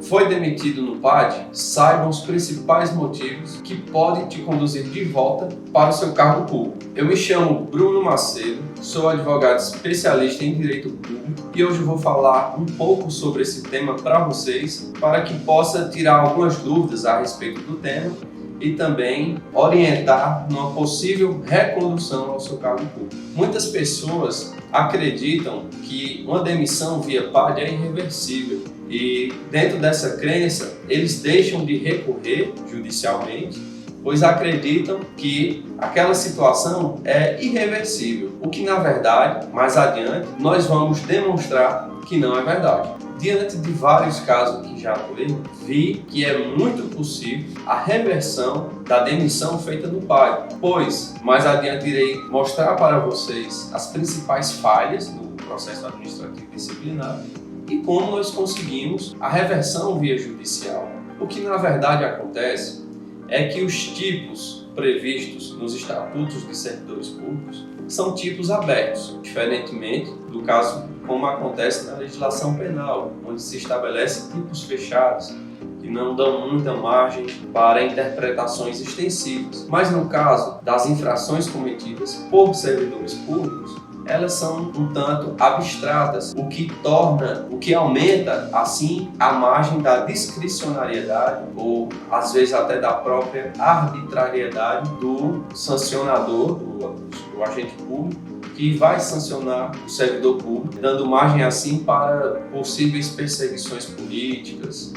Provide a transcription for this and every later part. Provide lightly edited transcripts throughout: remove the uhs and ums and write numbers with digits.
Foi demitido no PAD? Saiba os principais motivos que podem te conduzir de volta para o seu cargo público. Eu me chamo Bruno Macedo, sou advogado especialista em direito público e hoje vou falar um pouco sobre esse tema para vocês, para que possa tirar algumas dúvidas a respeito do tema e também orientar numa possível recondução ao seu cargo público. Muitas pessoas acreditam que uma demissão via PAD é irreversível e, dentro dessa crença, eles deixam de recorrer judicialmente, pois acreditam que aquela situação é irreversível, o que, na verdade, mais adiante, nós vamos demonstrar que não é verdade. Diante de vários casos que já atuei, vi que é muito possível a reversão da demissão feita no PAD, pois mais adiante irei mostrar para vocês as principais falhas no processo administrativo disciplinar e como nós conseguimos a reversão via judicial. O que na verdade acontece é que os tipos previstos nos estatutos de servidores públicos são tipos abertos, diferentemente do caso como acontece na legislação penal, onde se estabelece tipos fechados, que não dão muita margem para interpretações extensivas. Mas no caso das infrações cometidas por servidores públicos, elas são um tanto abstratas, o que aumenta assim a margem da discricionariedade ou às vezes até da própria arbitrariedade do sancionador, do agente público, que vai sancionar o servidor público, dando margem assim para possíveis perseguições políticas,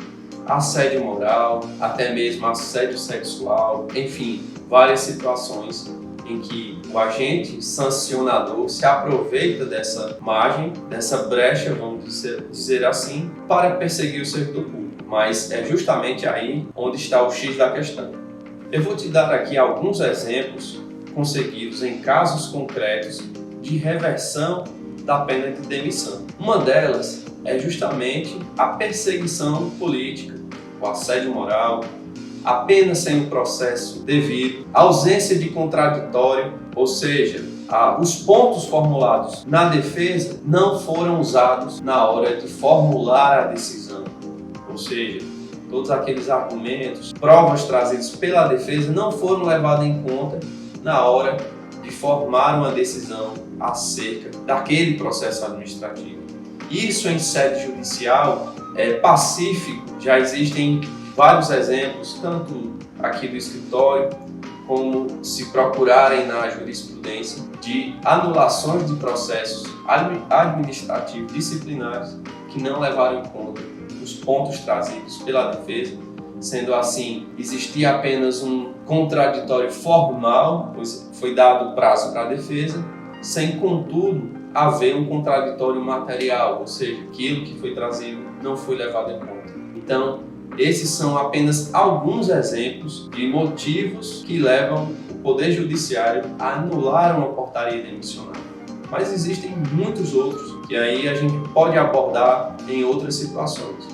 assédio moral, até mesmo assédio sexual, enfim, várias situações em que o agente sancionador se aproveita dessa margem, dessa brecha, vamos dizer assim, para perseguir o servidor público. Mas é justamente aí onde está o X da questão. Eu vou te dar aqui alguns exemplos conseguidos em casos concretos de reversão da pena de demissão. Uma delas é justamente a perseguição política, o assédio moral, a pena sem o processo devido, a ausência de contraditório, ou seja, os pontos formulados na defesa não foram usados na hora de formular a decisão, ou seja, todos aqueles argumentos, provas trazidas pela defesa não foram levados em conta na hora de formar uma decisão acerca daquele processo administrativo. Isso em sede judicial é pacífico, já existem vários exemplos, tanto aqui do escritório, como se procurarem na jurisprudência, de anulações de processos administrativos disciplinares que não levaram em conta os pontos trazidos pela defesa, sendo assim, existia apenas um contraditório formal, pois foi dado prazo para a defesa, sem, contudo, haver um contraditório material, ou seja, aquilo que foi trazido não foi levado em conta. Então, esses são apenas alguns exemplos de motivos que levam o Poder Judiciário a anular uma portaria demissionária. Mas existem muitos outros que aí a gente pode abordar em outras situações.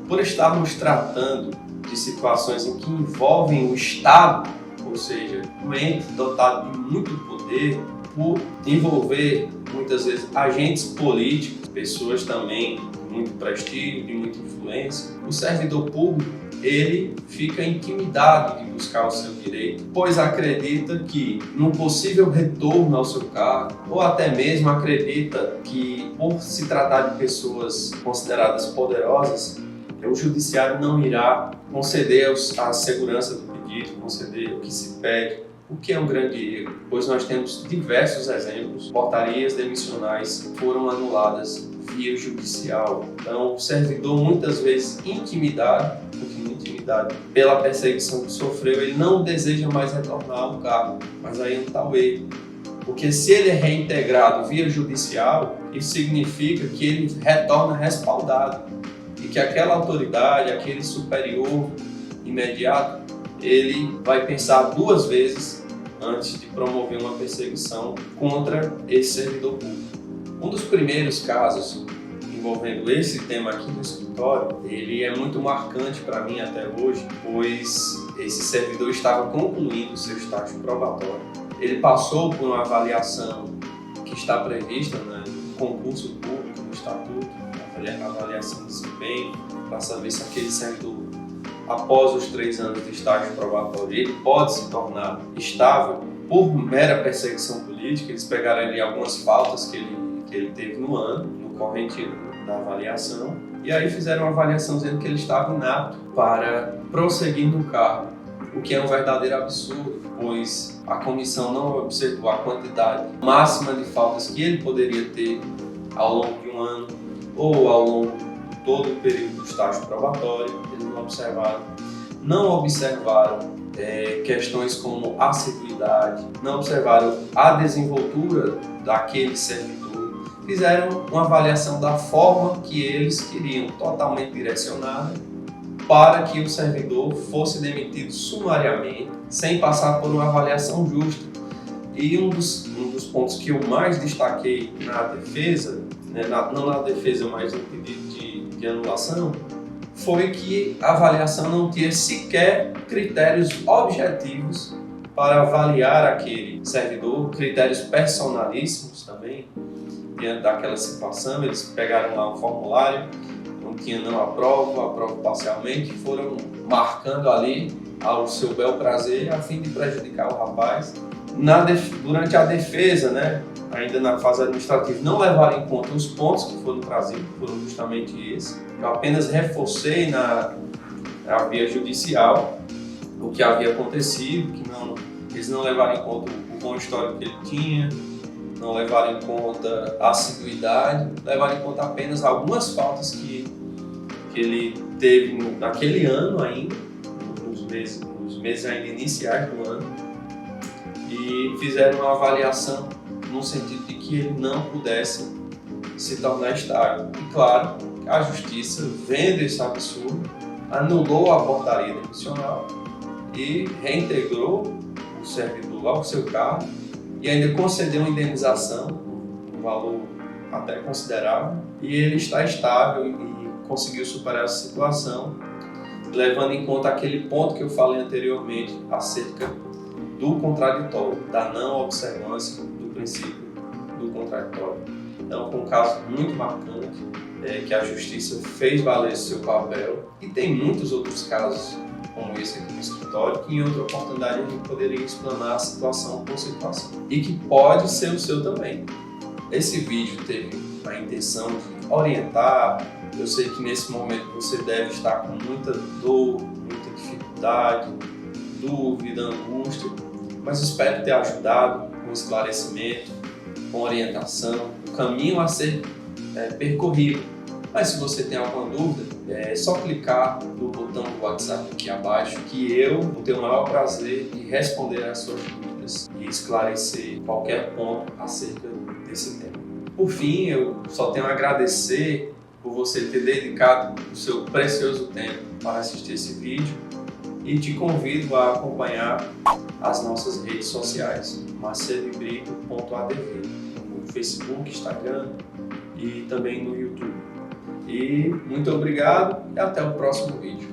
Por estarmos tratando de situações em que envolvem o Estado, ou seja, um ente dotado de muito poder, por envolver muitas vezes agentes políticos, pessoas também de muito prestígio, de muita influência, o servidor público ele fica intimidado de buscar o seu direito, pois acredita que num possível retorno ao seu cargo, ou até mesmo acredita que por se tratar de pessoas consideradas poderosas, o judiciário não irá conceder a segurança do pedido, conceder o que se pede, o que é um grande erro, pois nós temos diversos exemplos, portarias demissionais foram anuladas via judicial. Então, o servidor muitas vezes intimidado pela perseguição que sofreu, ele não deseja mais retornar ao cargo, mas aí não está o erro. Porque se ele é reintegrado via judicial, isso significa que ele retorna respaldado e que aquela autoridade, aquele superior imediato, ele vai pensar duas vezes antes de promover uma perseguição contra esse servidor público. Um dos primeiros casos envolvendo esse tema aqui no escritório, ele é muito marcante para mim até hoje, pois esse servidor estava concluindo o seu estágio probatório. Ele passou por uma avaliação que está prevista no concurso público, no estatuto, a avaliação de desempenho, para saber se aquele servidor, após os 3 anos de estágio probatório, ele pode se tornar estável por mera perseguição política. Eles pegaram ali algumas faltas que ele teve no ano, no corrente da avaliação, e aí fizeram uma avaliação dizendo que ele estava inapto para prosseguir no cargo, o que é um verdadeiro absurdo, pois a comissão não observou a quantidade máxima de faltas que ele poderia ter ao longo de um ano ou ao longo de todo o período do estágio probatório. Eles não observaram questões como assiduidade, não observaram a desenvoltura daquele servidor, fizeram uma avaliação da forma que eles queriam, totalmente direcionada para que o servidor fosse demitido sumariamente, sem passar por uma avaliação justa. E um dos pontos que eu mais destaquei na defesa, não na defesa, mas no pedido de anulação, foi que a avaliação não tinha sequer critérios objetivos para avaliar aquele servidor, critérios personalíssimos também, diante daquela situação. Eles pegaram lá um formulário, não tinha não aprovo parcialmente, foram marcando ali ao seu bel prazer a fim de prejudicar o rapaz. Durante a defesa, ainda na fase administrativa, não levaram em conta os pontos que foram trazidos, foram justamente esses. Eu apenas reforcei na via judicial o que havia acontecido, que eles não levaram em conta o bom histórico que ele tinha, não levaram em conta a assiduidade, levaram em conta apenas algumas faltas que ele teve naquele ano ainda, nos meses ainda iniciais do ano, e fizeram uma avaliação no sentido de que ele não pudesse se tornar estável. E claro, a Justiça, vendo esse absurdo, anulou a portaria demissional e reintegrou o servidor ao seu cargo e ainda concedeu uma indenização, um valor até considerável, e ele está estável e conseguiu superar essa situação, levando em conta aquele ponto que eu falei anteriormente acerca do contraditório, da não observância do princípio do contraditório. Então, foi um caso muito marcante, que a Justiça fez valer seu papel, e tem muitos outros casos como esse aqui no escritório, que em outra oportunidade a gente poderia explanar situação por situação, e que pode ser o seu também. Esse vídeo teve a intenção de orientar. Eu sei que nesse momento você deve estar com muita dor, muita dificuldade, dúvida, angústia, mas espero ter ajudado com esclarecimento, com orientação, o caminho a ser percorrido. Mas se você tem alguma dúvida, é só clicar no botão do WhatsApp aqui abaixo, que eu vou ter o maior prazer em responder às suas dúvidas e esclarecer qualquer ponto acerca desse tema. Por fim, eu só tenho a agradecer por você ter dedicado o seu precioso tempo para assistir esse vídeo, e te convido a acompanhar as nossas redes sociais, macedobrito.adv, no Facebook, Instagram e também no YouTube. E muito obrigado e até o próximo vídeo.